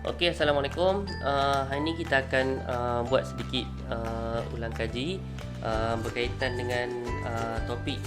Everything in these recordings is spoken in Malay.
Okey, Assalamualaikum. Hari ini kita akan buat sedikit ulang kaji berkaitan dengan topik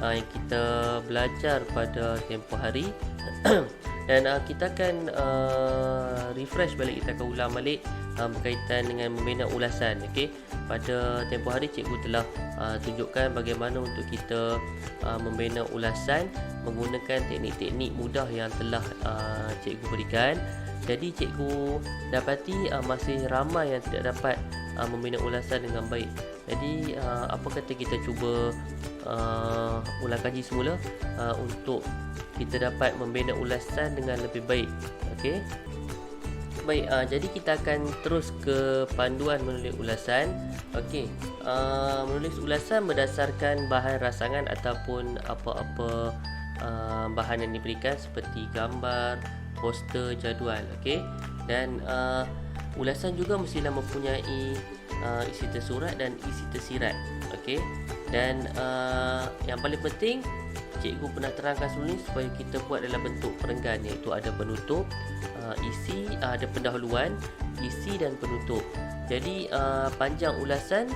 yang kita belajar pada tempoh hari. Dan kita akan refresh balik, kita akan ulang balik berkaitan dengan membina ulasan. Okey, pada tempoh hari cikgu telah tunjukkan bagaimana untuk kita membina ulasan menggunakan teknik-teknik mudah yang telah cikgu berikan. Jadi cikgu dapati masih ramai yang tidak dapat membina ulasan dengan baik. Jadi apa kata kita cuba ulang kaji semula untuk kita dapat membina ulasan dengan lebih baik. Okey. Baik, jadi kita akan terus ke panduan menulis ulasan. Okey. Menulis ulasan berdasarkan bahan rasangan ataupun apa-apa bahan yang diberikan seperti gambar, poster, jadual. Okey. Dan ulasan juga mestilah mempunyai isi tersurat dan isi tersirat. Okey. Dan yang paling penting cikgu pernah terangkan sebelum ni supaya kita buat dalam bentuk perenggan, iaitu ada penutup, isi, ada pendahuluan, isi dan penutup. Jadi panjang ulasan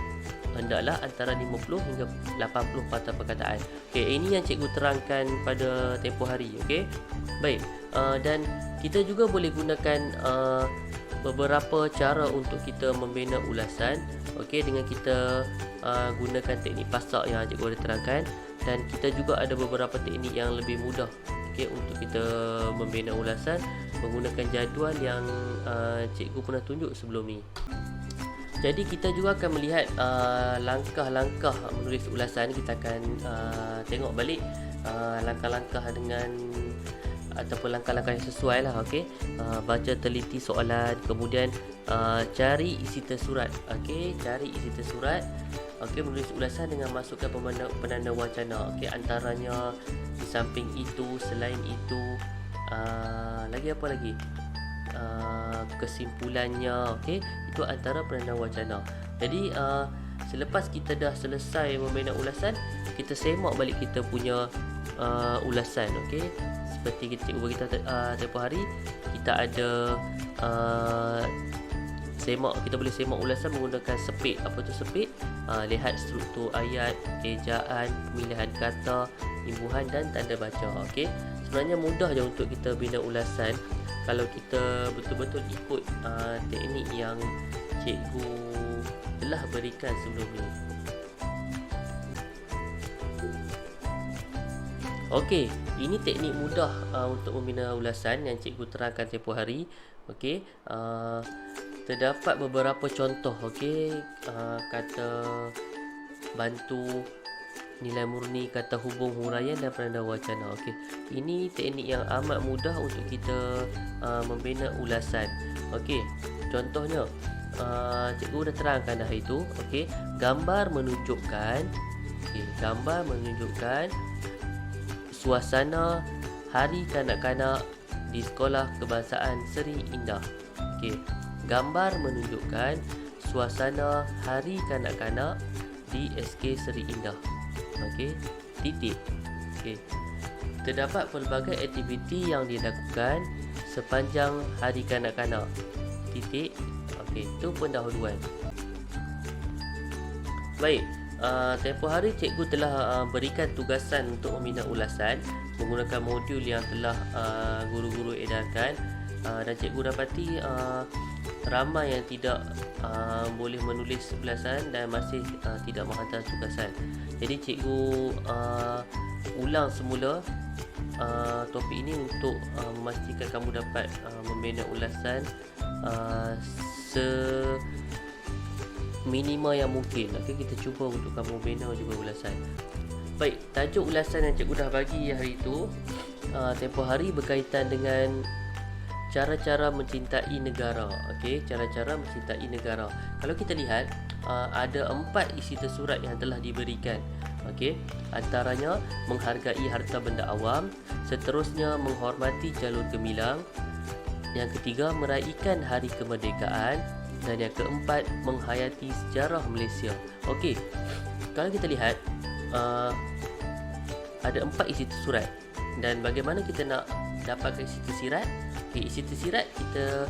hendaklah antara 50 hingga 80 patah perkataan. Okey, ini yang cikgu terangkan pada tempoh hari. Okey. Baik, dan kita juga boleh gunakan beberapa cara untuk kita membina ulasan. Okey, dengan kita gunakan teknik pasak yang cikgu ada terangkan, dan kita juga ada beberapa teknik yang lebih mudah, okey, untuk kita membina ulasan menggunakan jadual yang cikgu pernah tunjuk sebelum ni. Jadi kita juga akan melihat langkah-langkah menulis ulasan. Kita akan tengok balik langkah-langkah dengan ataupun langkah-langkah yang sesuai lah. Okey, baca teliti soalan, kemudian cari isi tersurat. Okey, cari isi tersurat. Okey, menulis ulasan dengan masukkan penanda wacana. Okey, antaranya di samping itu, selain itu, lagi apa lagi? Kesimpulannya. Okey, itu antara penanda wacana. Jadi selepas kita dah selesai membina ulasan, kita semak balik kita punya ulasan. Okey, seperti kita cikgu beritahu tempoh hari, kita ada kita boleh semak ulasan menggunakan sepit. Apa tu sepit? Lihat struktur ayat, ejaan, pemilihan kata, imbuhan dan tanda baca. Okey, sebenarnya mudah je untuk kita bina ulasan kalau kita betul-betul ikut teknik yang cikgu telah berikan sebelum ni. Okey, ini teknik mudah untuk membina ulasan yang cikgu terangkan tempoh hari. Okey, terdapat beberapa contoh. Okey, kata bantu, nilai murni, kata hubung, huraian dan penanda wacana. Okey, ini teknik yang amat mudah untuk kita membina ulasan. Okey, contohnya cikgu dah terangkan dah itu. Okey, gambar menunjukkan, okey, gambar menunjukkan suasana hari kanak-kanak di Sekolah Kebangsaan Seri Indah. Okey, gambar menunjukkan suasana hari kanak-kanak di SK Seri Indah. Okey, titik. Okey, terdapat pelbagai aktiviti yang dilakukan sepanjang hari kanak-kanak. Titik. Okey, itu pendahuluan. Baik, tempoh hari cikgu telah berikan tugasan untuk membina ulasan menggunakan modul yang telah guru-guru edarkan, dan cikgu dapati ramai yang tidak boleh menulis ulasan dan masih tidak menghantar tugasan. Jadi cikgu ulang semula topik ini untuk memastikan kamu dapat membina ulasan minima yang mungkin. Okey, kita cuba untuk kamu bina juga ulasan. Baik, tajuk ulasan yang cikgu dah bagi hari itu tempoh hari berkaitan dengan cara-cara mencintai negara. Okey, cara-cara mencintai negara. Kalau kita lihat ada 4 isi tersurat yang telah diberikan. Okey, antaranya menghargai harta benda awam, seterusnya menghormati jalur gemilang, yang ketiga meraihkan hari kemerdekaan, dan yang keempat menghayati sejarah Malaysia. Okey, kalau kita lihat ada 4 isi tersurat, dan bagaimana kita nak dapatkan isi tersirat? Okay, isi tersirat kita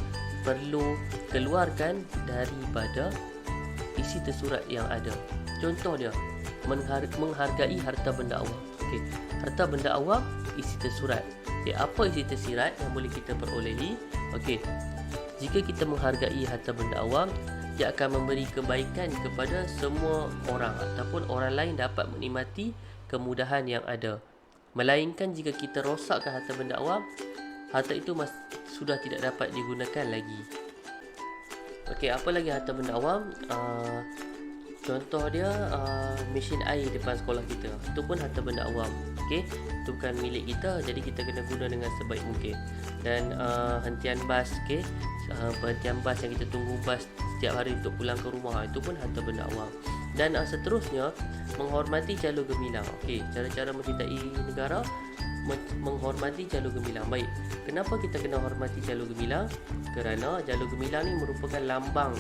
perlu keluarkan daripada isi tersurat yang ada. Contoh dia, menghargai harta benda awam. Okey, harta benda awam, isi tersurat. Okey, apa isi tersirat yang boleh kita perolehi? Okey, jika kita menghargai harta benda awam, dia akan memberi kebaikan kepada semua orang ataupun orang lain dapat menikmati kemudahan yang ada. Melainkan jika kita rosakkan harta benda awam, harta itu sudah tidak dapat digunakan lagi. Okey, apa lagi harta benda awam? Contoh dia mesin air depan sekolah kita. Itu pun harta benda awam. Okey, itu bukan milik kita, jadi kita kena guna dengan sebaik mungkin. Dan hentian bas, okey, perhentian bas yang kita tunggu bas setiap hari untuk pulang ke rumah, itu pun harta benda awam. Dan seterusnya, menghormati jalur gemilang. Okey, cara-cara mencintai negara, menghormati jalur gemilang. Baik, kenapa kita kena hormati jalur gemilang? Kerana jalur gemilang ni merupakan lambang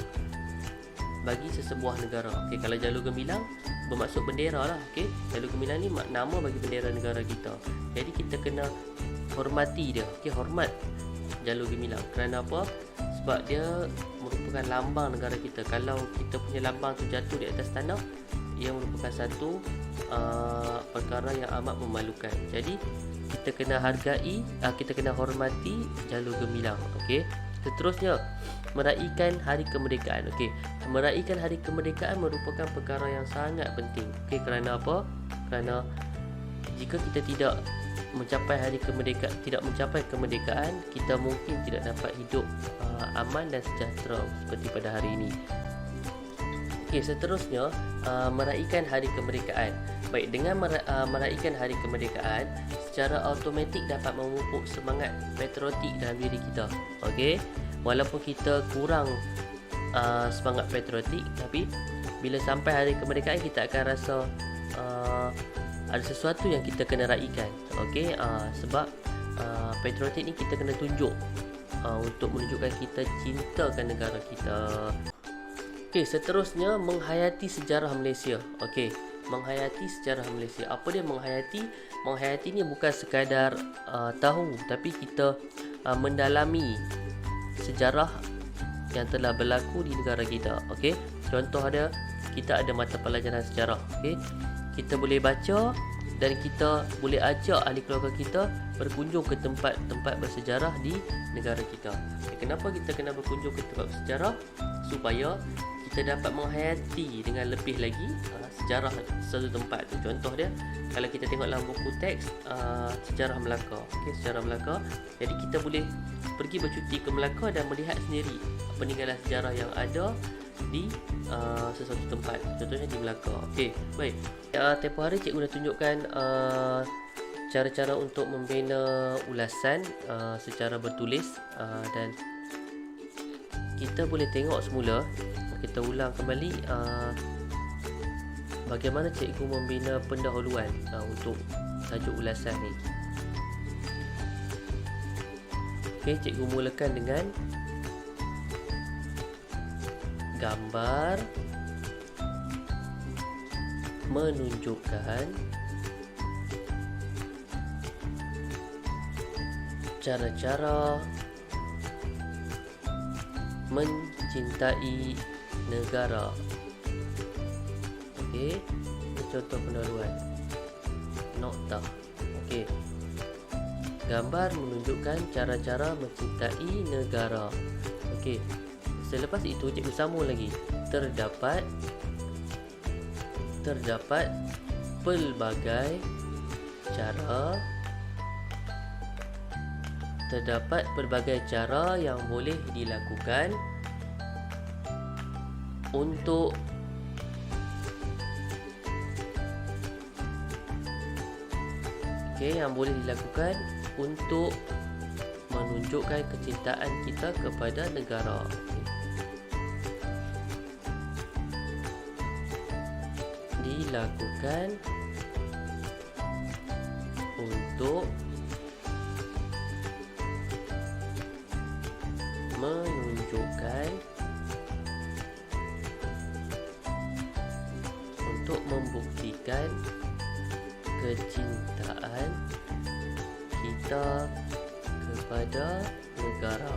bagi sesebuah negara. Okey, kalau jalur gemilang bermaksud bendera lah. Okey, jalur gemilang ni nama bagi bendera negara kita. Jadi kita kena hormati dia. Okey, hormat jalur gemilang. Kerana apa? Sebab dia merupakan lambang negara kita. Kalau kita punya lambang tu jatuh di atas tanah, ia merupakan satu perkara yang amat memalukan. Jadi kita kena hargai, kita kena hormati jalur gemilang. Okey. Seterusnya, meraihkan hari kemerdekaan. Okey, meraihkan hari kemerdekaan merupakan perkara yang sangat penting. Okey, kerana apa? Kerana jika kita tidak mencapai kemerdekaan, kita mungkin tidak dapat hidup aman dan sejahtera seperti pada hari ini. Okey, seterusnya, meraihkan hari kemerdekaan. Baik, dengan meraihkan hari kemerdekaan, secara automatik dapat memupuk semangat patriotik dalam diri kita. Okey, walaupun kita kurang semangat patriotik, tapi bila sampai hari kemerdekaan, kita akan rasa ada sesuatu yang kita kena raikan. Okey, sebab patriotik ni kita kena tunjuk untuk menunjukkan kita cintakan negara kita. Okey, seterusnya, menghayati sejarah Malaysia. Okey, menghayati sejarah Malaysia. Apa dia menghayati? Menghayati ni bukan sekadar tahu, tapi kita mendalami sejarah yang telah berlaku di negara kita. Okey, contoh ada, kita ada mata pelajaran sejarah. Okey, kita boleh baca dan kita boleh ajak ahli keluarga kita berkunjung ke tempat-tempat bersejarah di negara kita. Kenapa kita kena berkunjung ke tempat bersejarah? Supaya kita dapat menghayati dengan lebih lagi sejarah satu tempat tu. Contoh dia, kalau kita tengok dalam buku teks sejarah Melaka. Okey, sejarah Melaka. Jadi kita boleh pergi bercuti ke Melaka dan melihat sendiri peninggalan sejarah yang ada di sesuatu tempat. Contohnya di Melaka. Okey, baik. Tempoh hari cikgu dah tunjukkan cara-cara untuk membina ulasan secara bertulis, dan kita boleh tengok semula. Kita ulang kembali bagaimana cikgu membina pendahuluan untuk tajuk ulasan ni. Okey, cikgu mulakan dengan gambar menunjukkan cara-cara mencintai negara. Okey, contoh pendahuluan. Nokta. Okey, gambar menunjukkan cara-cara mencintai negara. Okey, selepas itu cikgu sambung lagi. Terdapat pelbagai cara yang boleh dilakukan untuk menunjukkan kecintaan kita kepada negara. Dilakukan untuk membuktikan kecintaan kita kepada negara.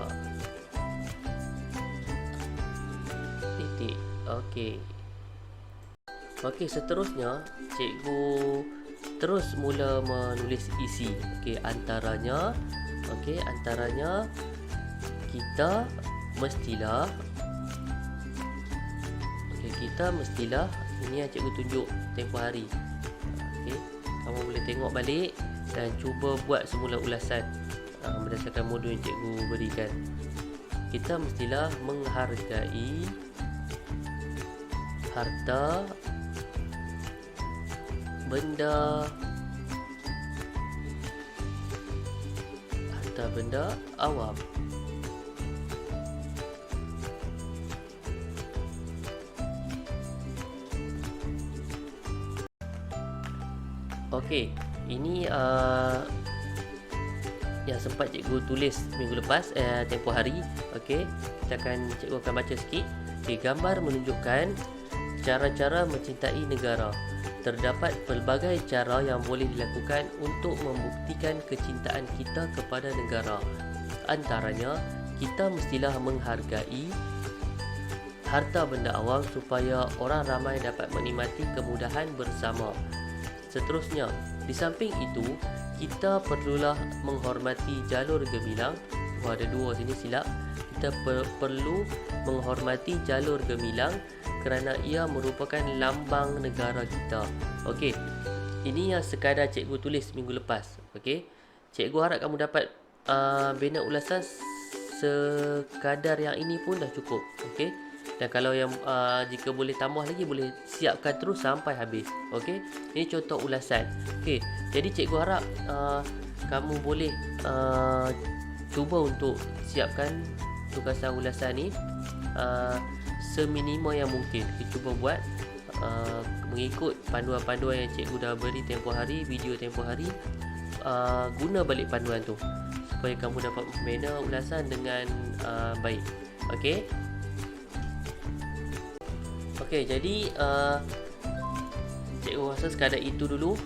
Okey. Okey, seterusnya cikgu terus mula menulis isi. Antaranya kita mestilah ini yang cikgu tunjuk tempoh hari. Kamu boleh tengok balik dan cuba buat semula ulasan berdasarkan modul yang cikgu berikan. Kita mestilah menghargai harta benda awam. Okey, ini yang sempat cikgu tulis minggu lepas, tempoh hari. Cikgu akan baca sikit. Gambar menunjukkan cara-cara mencintai negara. Terdapat pelbagai cara yang boleh dilakukan untuk membuktikan kecintaan kita kepada negara. Antaranya, kita mestilah menghargai harta benda awam supaya orang ramai dapat menikmati kemudahan bersama. Seterusnya, di samping itu, kita perlulah menghormati jalur gemilang. Ada dua sini silap. Kita perlu menghormati jalur gemilang kerana ia merupakan lambang negara kita. Okey, ini yang sekadar cikgu tulis minggu lepas. Cikgu harap kamu dapat bina ulasan sekadar yang ini pun dah cukup. Dan kalau yang jika boleh tambah lagi, boleh siapkan terus sampai habis. Ini contoh ulasan. Jadi cikgu harap kamu boleh cuba untuk siapkan tugasan ulasan ni seminima yang mungkin. Kita cuba buat mengikut panduan-panduan yang cikgu dah beri tempoh hari, video tempoh hari. Guna balik panduan tu supaya kamu dapat membina ulasan dengan baik. Jadi cikgu rasa sekadar itu dulu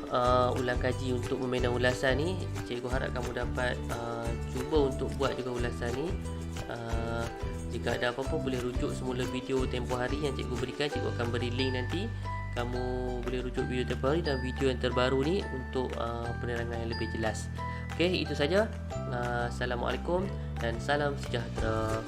ulang kaji untuk membina ulasan ni. Cikgu harap kamu dapat cuba untuk buat juga ulasan ni. Jika ada apa-apa, boleh rujuk semula video tempoh hari yang cikgu berikan. Cikgu akan beri link nanti. Kamu boleh rujuk video tempoh hari dan video yang terbaru ni untuk penerangan yang lebih jelas. Itu saja. Assalamualaikum dan salam sejahtera.